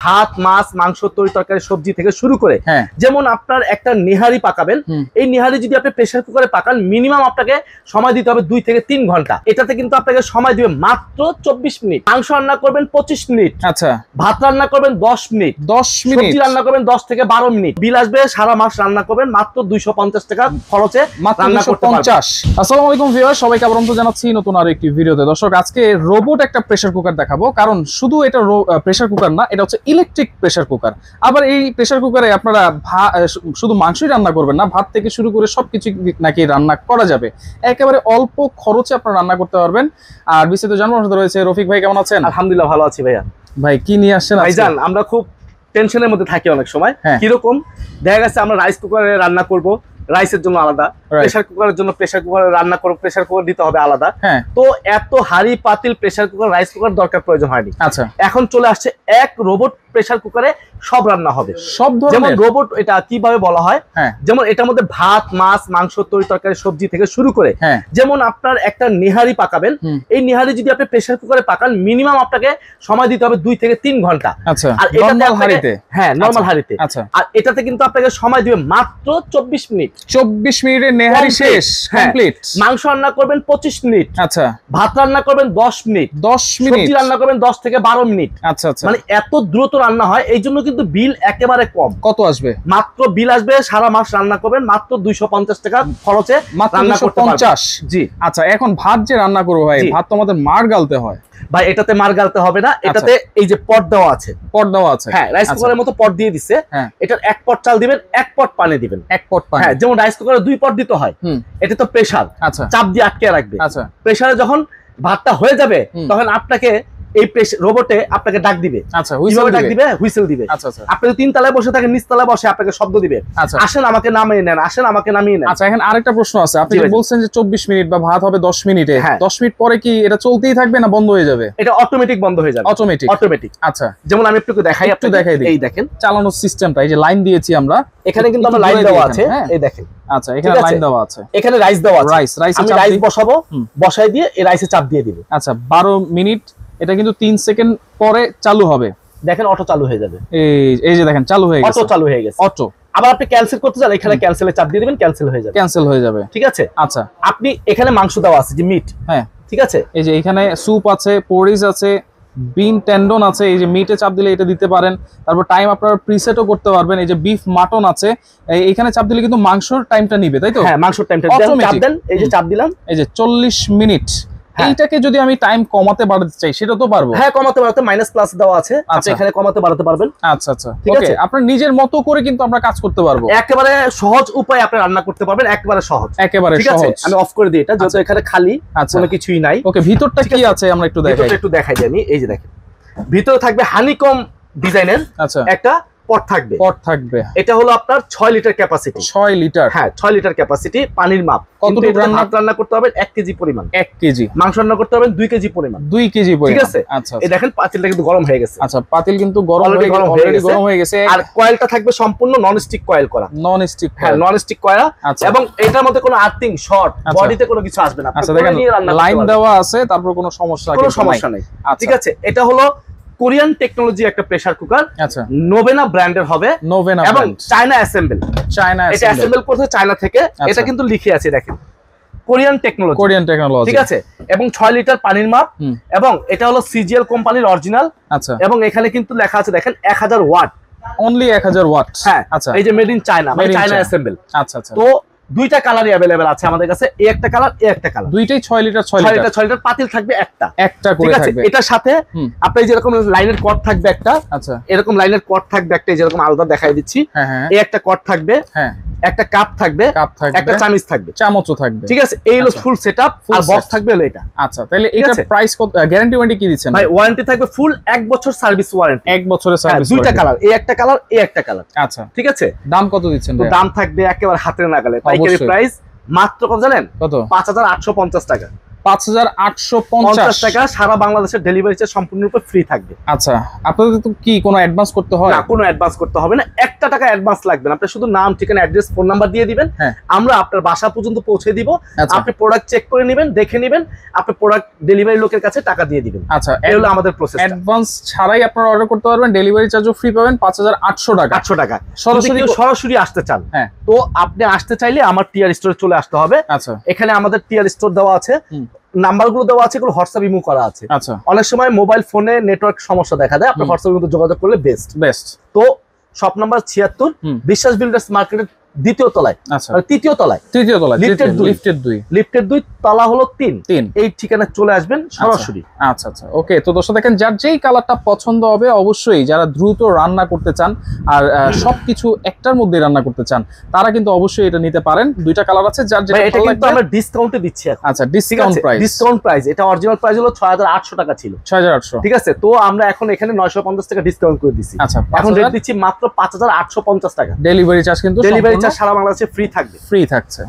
ভাত, মাছ, মাংস, তরি তরকারি, সবজি থেকে শুরু করে যেমন আপনার একটা নেহারি পাকাবেন, এই নেহারি যদি আপনি প্রেসার কুকারে পাকান মিনিমাম আপনাকে সময় দিতে হবে 2 থেকে 3 ঘন্টা। এটাতে কিন্তু আপনাকে সময় দিবে মাত্র 24 মিনিট। মাংস রান্না করবেন 25 মিনিট, আচ্ছা, ভাত রান্না করবেন 10 মিনিট, সবজি রান্না করবেন 10 থেকে 12 মিনিট। বিল আসবে সারা মাস রান্না করবেন মাত্র 250 টাকা খরচে রান্না করতে পারবেন। আসসালামু আলাইকুম ভিউয়ার, সবাইকে আমন্ত্রণ জানাচ্ছি নতুন আরো একটি ভিডিওতে। দর্শক, আজকে রোবট একটা প্রেসার কুকার দেখাবো, কারণ শুধু এটা প্রেসার কুকার না, এটা হচ্ছে ইলেকট্রিক প্রেসার কুকার। আবার এই প্রেসার কুকারে আপনারা শুধু মাংসই রান্না করবেন না, ভাত থেকে শুরু করে সবকিছু নাকি রান্না করা যাবে। একেবারে অল্প খরচে আপনারা রান্না করতে পারবেন। আর বিস্তারিত জানার সাথে রয়েছে রফিক ভাই। কেমন আছেন? আলহামদুলিল্লাহ ভালো আছি ভাইয়া। ভাই কি নিয়ে আসছেন ভাইজান? আমরা খুব টেনশনের মধ্যে থাকি অনেক সময়। কিরকম দেখা গেছে আমরা রাইস কুকারে রান্না করব, রাইসের জন্য আলাদা, প্রেসার কুকারের জন্য প্রেসার কুকারে রান্না করব, প্রেসার কুকার দিতে হবে আলাদা। তো এত হাড়ি পাতিল প্রেসার কুকার রাইস কুকার দরকার প্রয়োজন হয়নি। আচ্ছা, এখন চলে আসছে এক রোবট প্রেসার কুকারে সব রান্না হবে, সব ধরনের। যেমন রোবট এটা কিভাবে বলা হয়, যেমন এটার মধ্যে ভাত, মাছ, মাংস, তরি তরকারি, সবজি থেকে শুরু করে যেমন আপনার একটা নেহারি পাকাবেন, এই নেহারি যদি আপনি প্রেসার কুকারে পাকান মিনিমাম আপনাকে সময় দিতে হবে 2 থেকে 3 ঘন্টা। আচ্ছা, আর নরমাল হাঁড়িতে, নরমাল হাঁড়িতে। আচ্ছা, আর এটাতে কিন্তু আপনাকে সময় দিবে মাত্র 24 মিনিট। 24 মিনিটে নেহারি শেষ, কমপ্লিট। মাংস রান্না করবেন 25 মিনিট, আচ্ছা, ভাত রান্না করবেন 10 মিনিট, 10 মিনিট, সবজি রান্না করবেন 10 থেকে 12 মিনিট। আচ্ছা আচ্ছা, মানে এত দ্রুত রান্না হয়, এই জন্য কিন্তু বিল একেবারে কম। কত আসবে? মাত্র বিল আসবে সারা মাস রান্না করবেন মাত্র 250 টাকা খরচে রান্না করতে পারবেন। জি। আচ্ছা, এখন ভাত যে রান্না করবো ভাই, ভাত তো আমাদের মার গালতে হয় ভাই। এটাতে মার গালতে হবে না, এটাতে এই যে পট দেওয়া আছে, পট দেওয়া আছে। হ্যাঁ, রাইস কুকারের মতো পট দিয়ে দিচ্ছে। এটার 1 পট চাল দিবেন, 1 পট পানি দিবেন। 1 পট পানি। হ্যাঁ, যেমন রাইস কুকারে 2 পট দিতে হয়, এটা তো প্রেসার। আচ্ছা, চাপ দিয়ে আটকে রাখবে। আচ্ছা, প্রেসারে যখন ভাতটা হয়ে যাবে তখন আপনাকে এই রোবটে আপনাকে ডাক দিবে। আচ্ছা, হুইসেল ডাক দিবে, হুইসেল দিবে। আচ্ছা আচ্ছা, আপনি 3 তলায় বসে থাকেন, নিচ তলায় বসে আপনাকে শব্দ দিবে, আসেন আমাকে নামিয়ে নেন, আসেন আমাকে নামিয়ে নেন। আচ্ছা, এখন আরেকটা প্রশ্ন আছে। আপনি বলছেন যে 24 মিনিট বা ভাত হবে 10 মিনিটে, 10 মিনিট পরে কি এটা চলতেই থাকবে না বন্ধ হয়ে যাবে? এটা অটোমেটিক বন্ধ হয়ে যাবে। অটোমেটিক। আচ্ছা, যেমন আমি একটু দেখাই, আপনি দেখাই দিই। এই দেখেন চালানোর সিস্টেমটা, এই যে লাইন দিয়েছি আমরা, এখানে কিন্তু আমরা লাইন দেওয়া আছে। এই দেখেন। আচ্ছা, এখানে লাইন দেওয়া আছে, এখানে রাইস দেওয়া আছে। আমি রাইস বসাবো, বসাই দিয়ে এই রাইসে চাপ দিয়ে দিব। আচ্ছা, 12 মিনিট। এটা কিন্তু 3 সেকেন্ড পরে চালু হবে। দেখেন অটো চালু হয়ে যাবে। এই যে দেখেন চালু হয়ে গেছে, অটো চালু হয়ে গেছে। অটো। আবার আপনি ক্যান্সেল করতে চান, এখানে ক্যান্সেলে চাপ দিয়ে দিবেন, ক্যান্সেল হয়ে যাবে। ক্যান্সেল হয়ে যাবে, ঠিক আছে। আচ্ছা, আপনি এখানে মাংস দেওয়া আছে যে মিট, হ্যাঁ ঠিক আছে। এই যে এখানে স্যুপ আছে, পোরিজ আছে, বিন টেন্ডন আছে। এই যে মিটে চাপ দিলে এটা দিতে পারেন। তারপর টাইম আপনারা প্রিসেটও করতে পারবেন। এই যে বিফ মাটন আছে, এখানে চাপ দিলে কিন্তু মাংসর টাইমটা নিবে, তাই তো? হ্যাঁ, মাংসর টাইমটা চাপ দেন। এই যে চাপ দিলাম, এই যে 40 মিনিট। এইটাকে যদি আমি টাইম কমাতে বাড়াতে চাই সেটা তো পারবো? হ্যাঁ, কমাতে বাড়াতে মাইনাস প্লাস দেওয়া আছে, আপনি এখানে কমাতে বাড়াতে পারবেন। আচ্ছা আচ্ছা, ঠিক আছে। আপনার নিজের মতো করে কিন্তু আমরা কাজ করতে পারবো। একেবারে সহজ উপায়ে আপনি রান্না করতে পারবেন, একেবারে সহজ, একেবারে সহজ। আমি অফ করে দিই এটা, যেহেতু এখানে খালি কোনো কিছুই নাই। ওকে, ভিতরটা কি আছে আমরা একটু দেখাই। একটু দেখাই দিই আমি। এই যে দেখেন, ভিতরে থাকবে হানিকম ডিজাইনের একটা পট থাকবে। এটা হলো আপনার 6 লিটার ক্যাপাসিটি। 6 লিটার? হ্যাঁ, 6 লিটার ক্যাপাসিটি। পানির মাপ কতটুকু রান্না করতে হবে? 1 কেজি পরিমাণ। 1 কেজি। মাংস রান্না করতে হবে 2 কেজি পরিমাণ। 2 কেজি পরিমাণ, ঠিক আছে। আচ্ছা, এই দেখেন পাতিলটা কিন্তু গরম হয়ে গেছে। আচ্ছা, পাতিল কিন্তু অলরেডি গরম হয়ে গেছে। আর কয়েলটা থাকবে সম্পূর্ণ ননস্টিক কয়েল করা। ননস্টিক, হ্যাঁ, ননস্টিক কয়েল। এবং এটার মধ্যে কোনো আর্থিং, শর্ট, বডিতে কোনো কিছু আসবে না। আচ্ছা, দেখেন লাইন দেওয়া আছে, তারপর কোনো সমস্যা নেই। ঠিক আছে। এটা হলো কোরিয়ান টেকনোলজি একটা প্রেসার কুকার। আচ্ছা, নোভেনা ব্র্যান্ডের হবে, নোভেনা এবং চায়না অ্যাসেম্বল। এটা অ্যাসেম্বল করতে চায়না থেকে। এটা কিন্তু লিখে আছে দেখেন, কোরিয়ান টেকনোলজি, ঠিক আছে। এবং 6 লিটার পানির মাপ, এবং এটা হলো সিজিএল কোম্পানির অরিজিনাল। আচ্ছা, এবং এখানে কিন্তু লেখা আছে দেখেন 1000 ওয়াট, অনলি 1000 ওয়াট। হ্যাঁ, আচ্ছা, এই যে মেড ইন চায়না, মানে চায়না অ্যাসেম্বল। আচ্ছা আচ্ছা, তো 2টা কালারই अवेलेबल আছে আমাদের কাছে, এই একটা কালার, এই একটা কালার। দুইটাই 6 লিটার। 6 লিটার পাতিল থাকবে একটা করে থাকবে। এটার সাথে আপনার যেরকম লাইনের কর্ড থাকবে একটা, আচ্ছা, এরকম লাইনের কর্ড থাকবে একটা, যেরকম আলাদা দেখাই দিচ্ছি। এই একটা কর্ড থাকবে, হ্যাঁ, একটা কাপ থাকবে, একটা চামচ থাকবে, চামচও থাকবে, ঠিক আছে। এই হলো ফুল সেটআপ। আর বক্স থাকবে হলো এটা। আচ্ছা, তাহলে এটা প্রাইস কত? গ্যারান্টি ওয়ারেন্টি কি দিচ্ছেন ভাই? ওয়ারেন্টি থাকবে ফুল 1 বছর সার্ভিস ওয়ারেন্টি। 1 বছরের সার্ভিস। দুইটা কালার, এই একটা কালার, এই একটা কালার। আচ্ছা, ঠিক আছে। দাম কত দিচ্ছেন? তো দাম থাকবে একেবারে হাতের নাগালে। পাইকারি প্রাইস মাত্র কত জানেন? কত? 5850 টাকা। 5850 টাকা। সারা বাংলাদেশের ডেলিভারি চার্জ সম্পূর্ণরূপে ফ্রি থাকবে। আচ্ছা, আপনাদের তো কি কোনো অ্যাডভান্স করতে হয়? না, কোনো অ্যাডভান্স করতে হবে না। একটা 1টা টাকা অ্যাডভান্স লাগবে না, আপনি শুধু নাম, ঠিকানা, অ্যাড্রেস, ফোন নাম্বার দিয়ে দিবেন, আমরা আপনার বাসা পর্যন্ত পৌঁছে দিব। আপনি প্রোডাক্ট চেক করে নেবেন, দেখে নেবেন, আপনি প্রোডাক্ট ডেলিভারি লোকের কাছে টাকা দিয়ে দিবেন। আচ্ছা, এই হলো আমাদের প্রসেস। অ্যাডভান্স ছাড়াই আপনারা অর্ডার করতে পারবেন, ডেলিভারি চার্জও ফ্রি পাবেন 5800 টাকা। 800 টাকা সরাসরি আসতে চান, তো আপনি আসতে চাইলে আমার টিআর স্টোরে চলে আসতে হবে। আচ্ছা, এখানে আমাদের টিআর স্টোর দেওয়া আছে, নাম্বারগুলো দেওয়া আছে, এগুলো হোয়াটসঅ্যাপ ইমো করা আছে। আচ্ছা, অনেক সময় মোবাইল ফোনে নেটওয়ার্ক সমস্যা দেখা দেয়, আপনি হোয়াটসঅ্যাপ ইমোতে যোগাযোগ করলে বেস্ট। তো শপ নাম্বার 76, বিশ্বাস বিল্ডার্স মার্কেটের দ্বিতীয় তলায়, তৃতীয় তলায়, লিফটের 2 তলা হলো 3, এই ঠিকানায় চলে আসবেন সরাসরি। আচ্ছা আচ্ছা, ওকে। তো দর্শক দেখেন, যার যেই কালারটা পছন্দ হবে, অবশ্যই যারা দ্রুত রান্না করতে চান আর সবকিছু একটার মধ্যে রান্না করতে চান, তারা কিন্তু অবশ্যই এটা নিতে পারেন। 2টা কালার আছে, যার যেটা এটা কিন্তু আমরা ডিসকাউন্টে দিচ্ছি এখন। আচ্ছা, ডিসকাউন্ট প্রাইস, এটা অরিজিনাল প্রাইস হলো 6800 টাকা ছিল, 6800, ঠিক আছে। তো আমরা এখন এখানে 950 টাকা ডিসকাউন্ট করে দিচ্ছি। আচ্ছা, এখন রেট দিচ্ছি মাত্র 5850 টাকা। ডেলিভারি চার্জ কিন্তু সারা বাংলাদেশে ফ্রি থাকবে, ফ্রি থাকছে।